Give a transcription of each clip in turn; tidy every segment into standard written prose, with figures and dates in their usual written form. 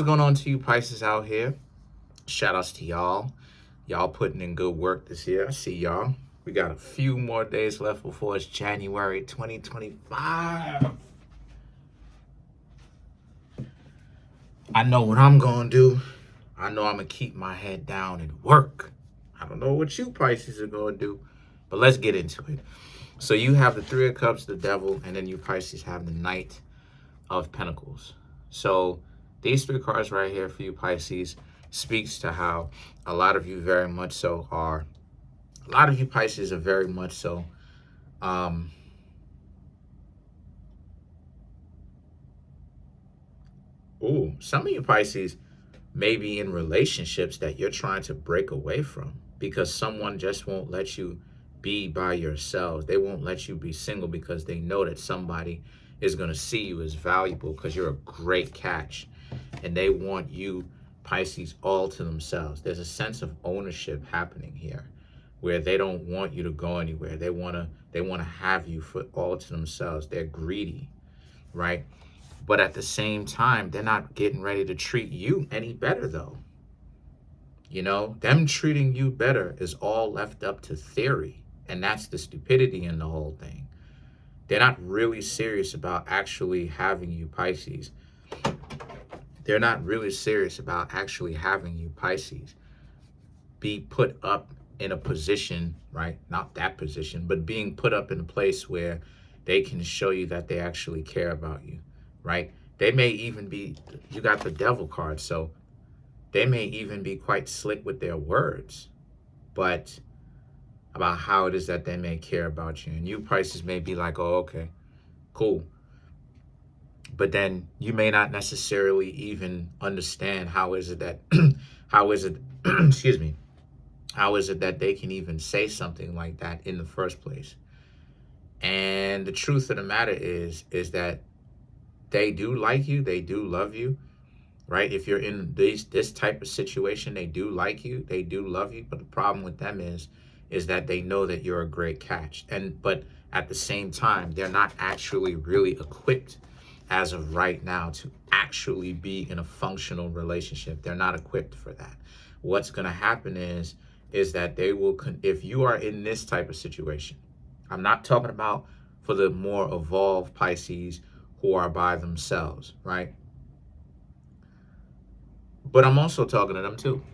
What's going on to you Pisces out here? Shout outs to y'all. Y'all putting in good work this year. I see y'all. We got a few more days left before it's January 2025. I know what I'm going to do. I know I'm going to keep my head down and work. I don't know what you Pisces are going to do, but let's get into it. So you have the Three of Cups, the Devil, and then you Pisces have the Knight of Pentacles. So these three cards right here for you Pisces speaks to how a lot of you very much so are, a lot of you Pisces are very much so some of you Pisces may be in relationships that you're trying to break away from because someone just won't let you be by yourselves. They won't let you be single because they know that somebody is going to see you as valuable because you're a great catch, and they want you Pisces all to themselves. There's a sense of ownership happening here where they don't want you to go anywhere. They want to have you for all to themselves. They're greedy, right? But at the same time, they're not getting ready to treat you any better though. You know, them treating you better is all left up to theory, and that's the stupidity in the whole thing. They're not really serious about actually having you Pisces. They're not really serious about actually having you Pisces be put up in a position, right? Not that position, but being put up in a place where they can show you that they actually care about you, right? They may even be, you got the Devil card, so they may even be quite slick with their words, but about how it is that they may care about you. And you Pisces may be like, oh, okay, cool. But then you may not necessarily even understand how is it that, how is it, excuse me, how is it that they can even say something like that in the first place? And the truth of the matter is that they do like you, they do love you, right? If you're in this type of situation, they do like you, they do love you. But the problem with them is that they know that you're a great catch. But at the same time, they're not actually really equipped as of right now to actually be in a functional relationship. They're not equipped for that. What's going to happen is that they will, if you are in this type of situation, I'm not talking about for the more evolved Pisces who are by themselves, right? But I'm also talking to them too,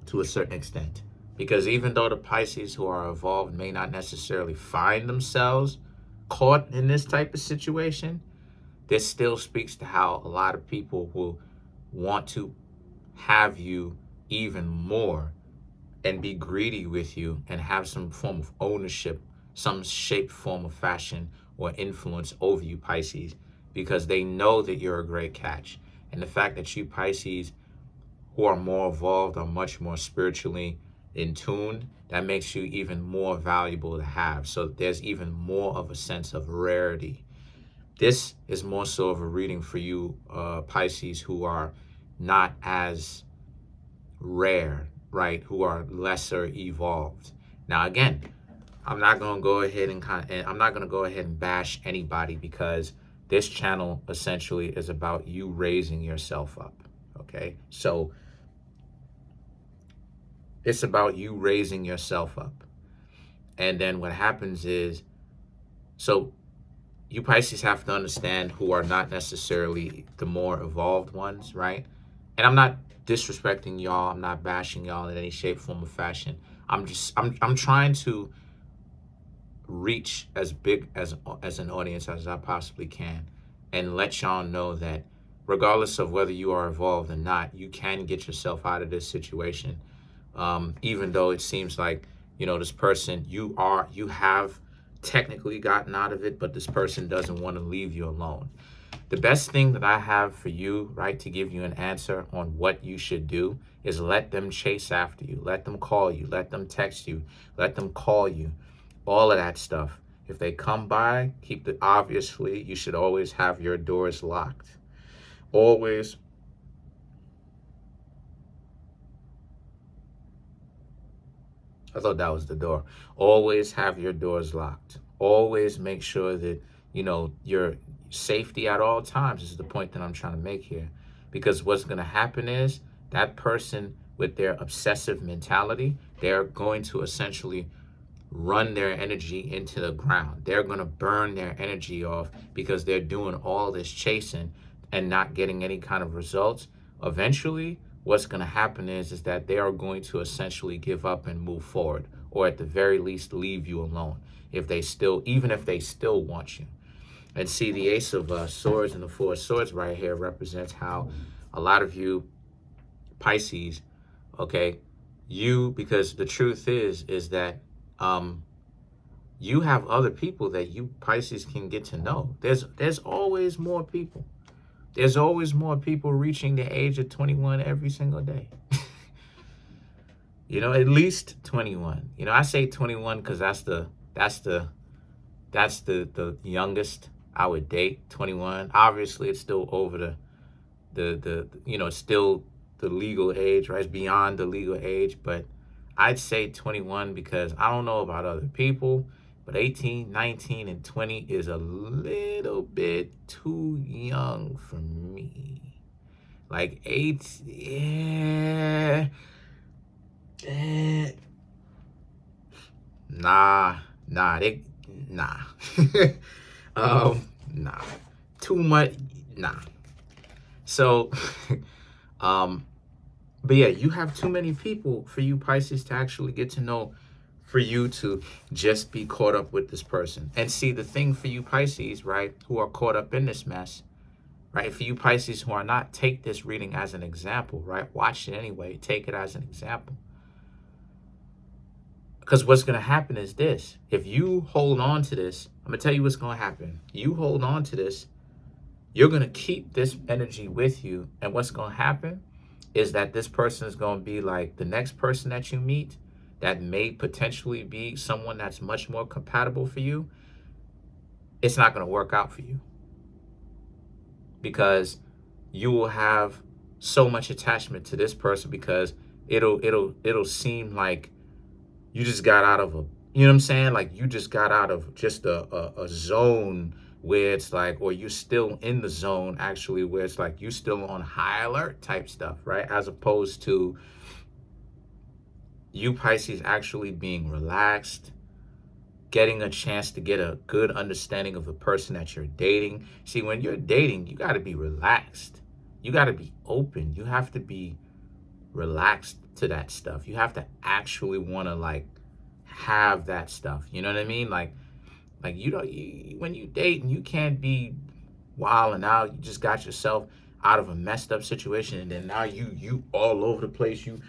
to a certain extent. Because even though the Pisces who are evolved may not necessarily find themselves caught in this type of situation, this still speaks to how a lot of people will want to have you even more and be greedy with you and have some form of ownership, some shape, form of fashion or influence over you Pisces, because they know that you're a great catch. And the fact that you Pisces who are more evolved are much more spiritually in tune, that makes you even more valuable to have. So there's even more of a sense of rarity. This is more so of a reading for you Pisces who are not as rare, right? Who are lesser evolved. Now again, I'm not going to go ahead and bash anybody, because this channel essentially is about you raising yourself up, okay? So it's about you raising yourself up. And then what happens is, so you Pisces have to understand who are not necessarily the more evolved ones, right? And I'm not disrespecting y'all. I'm not bashing y'all in any shape, form, or fashion. I'm trying to reach as big as an audience as I possibly can and let y'all know that regardless of whether you are evolved or not, you can get yourself out of this situation. Even though it seems like, you know, this person, you have technically gotten out of it, but this person doesn't want to leave you alone. The best thing that I have for you, right, to give you an answer on what you should do is let them chase after you. Let them call you. Let them text you. Let them call you. All of that stuff. If they come by, obviously, you should always have your doors locked. Always. I thought that was the door. Always have your doors locked. Always make sure that, you know, your safety at all times is the point that I'm trying to make here. Because what's going to happen is that person with their obsessive mentality, they're going to essentially run their energy into the ground. They're going to burn their energy off because they're doing all this chasing and not getting any kind of results. Eventually, what's going to happen is that they are going to essentially give up and move forward, or at the very least leave you alone even if they still want you. And see, the Ace of Swords and the Four of Swords right here represents how a lot of you Pisces, okay, because the truth is that you have other people that you Pisces can get to know. There's always more people. There's always more people reaching the age of 21 every single day. At least 21. I say 21 because that's the youngest I would date. 21. Obviously, it's still over it's still the legal age, right? It's beyond the legal age, but I'd say 21 because I don't know about other people, but 18, 19, and 20 is a little bit too young for me. Like 8, yeah. Nah. Nah. Nah. Too much. Nah. So, but yeah, you have too many people for you Pisces to actually get to know, for you to just be caught up with this person. And see, the thing for you Pisces, right, who are caught up in this mess, right, for you Pisces who are not, take this reading as an example, right? Watch it anyway. Take it as an example. Because what's going to happen is this. If you hold on to this, I'm going to tell you what's going to happen. You hold on to this, you're going to keep this energy with you. And what's going to happen is that this person is going to be like the next person that you meet that may potentially be someone that's much more compatible for you. It's not going to work out for you because you will have so much attachment to this person because it'll seem like you just got out of you know what I'm saying? Like you just got out of just a zone where it's like, or you're still in the zone actually, where it's like you still on high alert type stuff, right? As opposed to you Pisces actually being relaxed, getting a chance to get a good understanding of the person that you're dating. See, when you're dating, you got to be relaxed. You got to be open. You have to be relaxed to that stuff. You have to actually want to like have that stuff. You know what I mean? Like when you date, and you can't be wilding out. You just got yourself out of a messed up situation, and then now you all over the place. You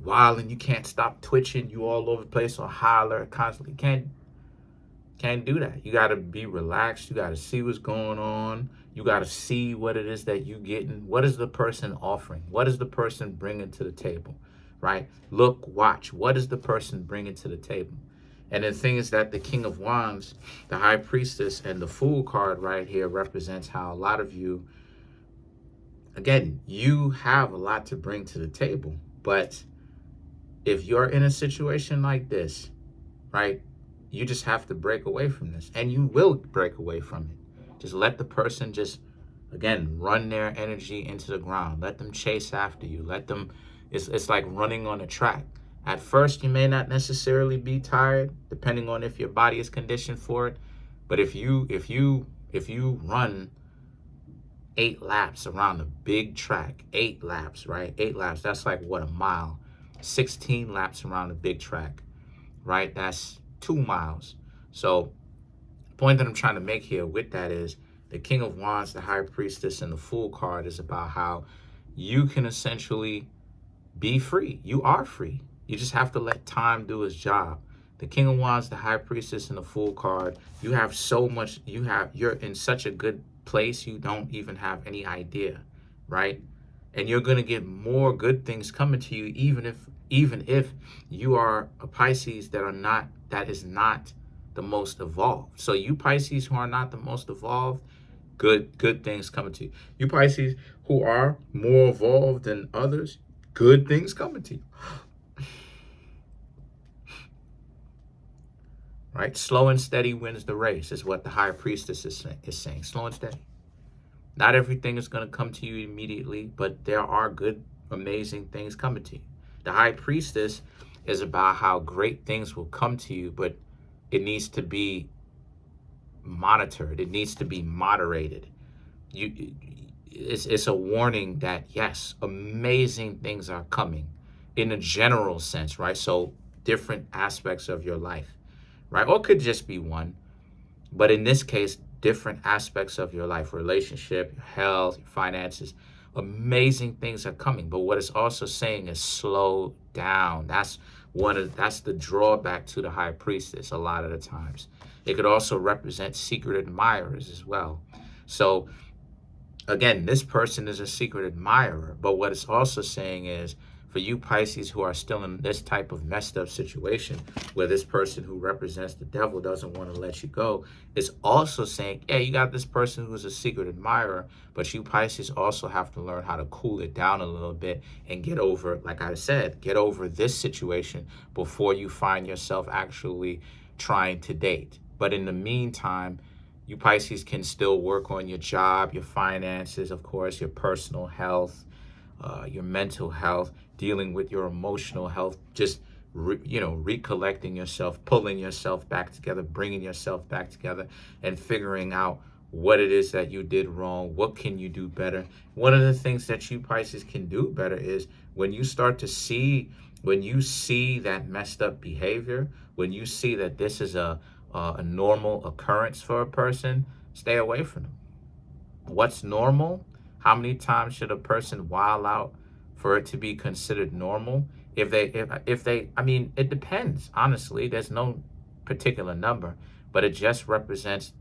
wilding. You can't stop twitching. You all over the place on high alert constantly. Can't do that. You got to be relaxed. You got to see what's going on. You got to see what it is that you getting. What is the person offering? What is the person bringing to the table, right? Look, watch. What is the person bringing to the table? And the thing is that the King of Wands, the High Priestess, and the Fool card right here represents how a lot of you, again, you have a lot to bring to the table. But if you're in a situation like this, right, you just have to break away from this. And you will break away from it. Just let the person just, again, run their energy into the ground. Let them chase after you. Let them, it's like running on a track. At first, you may not necessarily be tired, depending on if your body is conditioned for it. But if you run 8 laps around a big track, 8 laps, right? 8 laps, that's like what, a mile? 16 laps around a big track, right? That's 2 miles. So the point that I'm trying to make here with that is the King of Wands, the High Priestess, and the Fool card is about how you can essentially be free. You are free. You just have to let time do its job. The King of Wands, the High Priestess, and the Fool card, you have so much, you're in such a good place, you don't even have any idea, right? And you're going to get more good things coming to you, even if you are a Pisces that is not the most evolved. So you Pisces who are not the most evolved, good things coming to you. You Pisces who are more evolved than others, good things coming to you. Right? Slow and steady wins the race is what the High Priestess is saying. Slow and steady. Not everything is going to come to you immediately, but there are good, amazing things coming to you. The High Priestess is about how great things will come to you, but it needs to be monitored. It needs to be moderated. It's a warning that yes, amazing things are coming in a general sense, right? So different aspects of your life, right? Or it could just be one, but in this case, different aspects of your life, relationship, your health, your finances, amazing things are coming. But what it's also saying is slow down. That's the drawback to the High Priestess a lot of the times. It could also represent secret admirers as well. So again, this person is a secret admirer, but what it's also saying is, for you Pisces who are still in this type of messed up situation where this person who represents the devil doesn't want to let you go, it's also saying, yeah, you got this person who's a secret admirer, but you Pisces also have to learn how to cool it down a little bit and get over, like I said, get over this situation before you find yourself actually trying to date. But in the meantime, you Pisces can still work on your job, your finances, of course, your personal health, your mental health, dealing with your emotional health, just, recollecting yourself, pulling yourself back together, bringing yourself back together, and figuring out what it is that you did wrong. What can you do better? One of the things that you Pisces can do better is when you see that messed up behavior, when you see that this is a normal occurrence for a person, stay away from them. What's normal? How many times should a person wild out for it to be considered normal? If they, I mean, it depends. Honestly, there's no particular number, but it just represents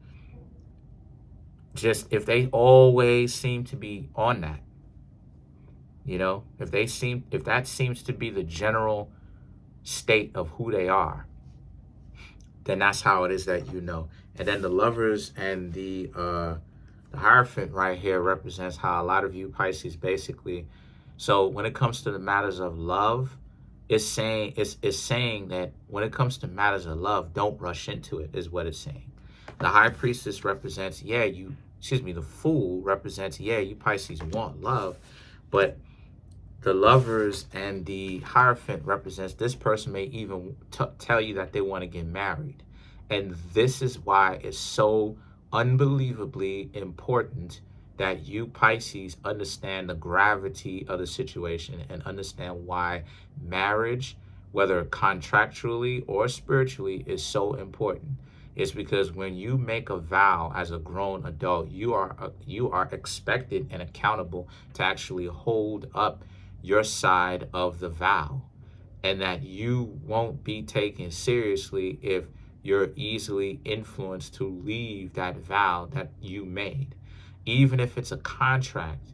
just if they always seem to be on that. If that seems to be the general state of who they are, then that's how it is that you know. And then the Lovers and the Hierophant right here represents how a lot of you Pisces basically, so when it comes to the matters of love, it's saying that when it comes to matters of love, don't rush into it, is what it's saying. The High Priestess represents, the Fool represents, you Pisces want love, but the Lovers and the Hierophant represents this person may even tell you that they want to get married. And this is why it's so unbelievably important that you Pisces understand the gravity of the situation and understand why marriage, whether contractually or spiritually, is so important. It's because when you make a vow as a grown adult, you are expected and accountable to actually hold up your side of the vow, and that you won't be taken seriously if you're easily influenced to leave that vow that you made. Even if it's a contract,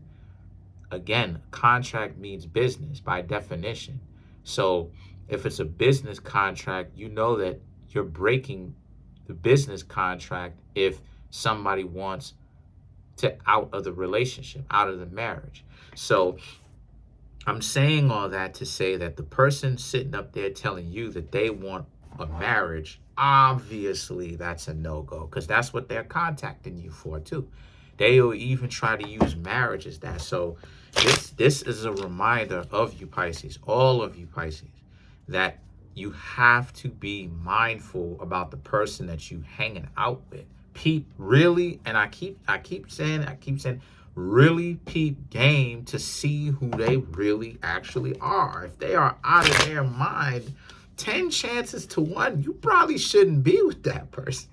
again, contract means business by definition. So if it's a business contract, you know that you're breaking the business contract if somebody wants to out of the relationship, out of the marriage. So I'm saying all that to say that the person sitting up there telling you that they want a marriage, obviously that's a no-go, because that's what they're contacting you for too. They will even try to use marriage as that. So this is a reminder of you Pisces, all of you Pisces, that you have to be mindful about the person that you hanging out with. Really, and I keep saying, really peep game to see who they really actually are. If they are out of their mind, 10 chances to 1, you probably shouldn't be with that person.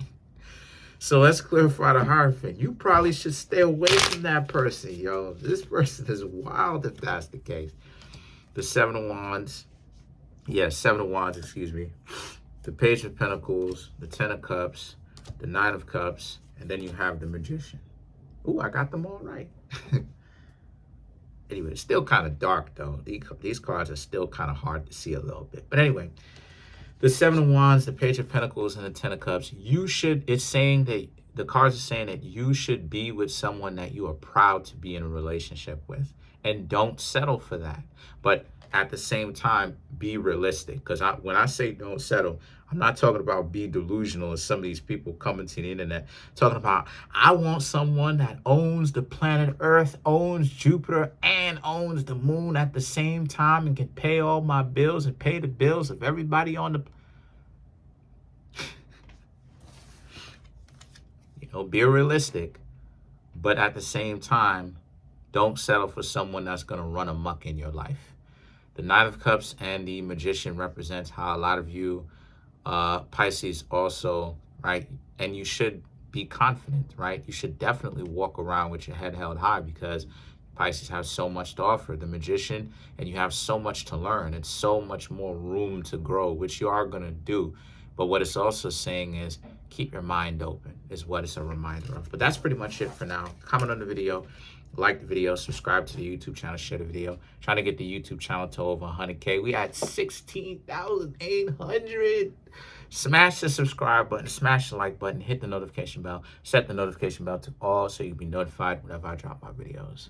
So let's clarify the Hierophant. You probably should stay away from that person, yo. This person is wild if that's the case. The Seven of Wands, excuse me. The Page of Pentacles, the Ten of Cups, the Nine of Cups, and then you have the Magician. Ooh, I got them all right. Anyway, it's still kind of dark, though. These cards are still kind of hard to see a little bit. But anyway, the Seven of Wands, the Page of Pentacles, and the Ten of Cups, it's saying that the cards are saying that you should be with someone that you are proud to be in a relationship with. And don't settle for that. But at the same time, be realistic. Because when I say don't settle, I'm not talking about be delusional as some of these people coming to the internet. I'm talking about, I want someone that owns the planet Earth, owns Jupiter, and owns the moon at the same time and can pay all my bills and pay the bills of everybody on the... Be realistic, but at the same time, don't settle for someone that's going to run amok in your life. The Knight of Cups and the Magician represents how a lot of you Pisces also, right? And you should be confident, right? You should definitely walk around with your head held high because Pisces have so much to offer. The Magician, and you have so much to learn and so much more room to grow, which you are going to do. But what it's also saying is keep your mind open is what it's a reminder of. But that's pretty much it for now. Comment on the video, like the video, subscribe to the YouTube channel, share the video. Trying to get the YouTube channel to over 100K. We at 16,800. Smash the subscribe button, smash the like button, hit the notification bell, set the notification bell to all so you'll be notified whenever I drop my videos.